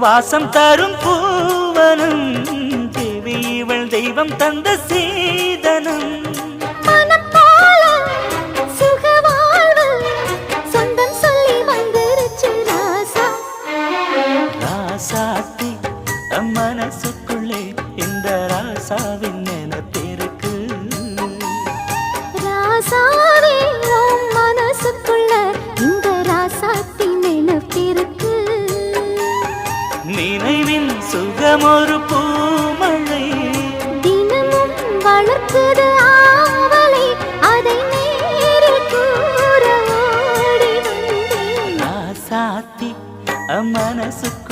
வாசம் தரும் பூவனம் தேவி இவள் தெய்வம் தந்த சீதனம் ராசாத்தி மனசுக்குள்ளே இந்த ராசாவின் நினைப்பிருக்கு ராசாவே மனசுக்குள்ள இந்த ராசாத்தி நினைப்பிருக்கு நினைவின் சுகமொரு பூமழை தினமும் வளர்க்குது ஆவலை அதை நேரில் கூற ஓடி வந்தேன் ராசாத்தி மனசுக்குள்ளே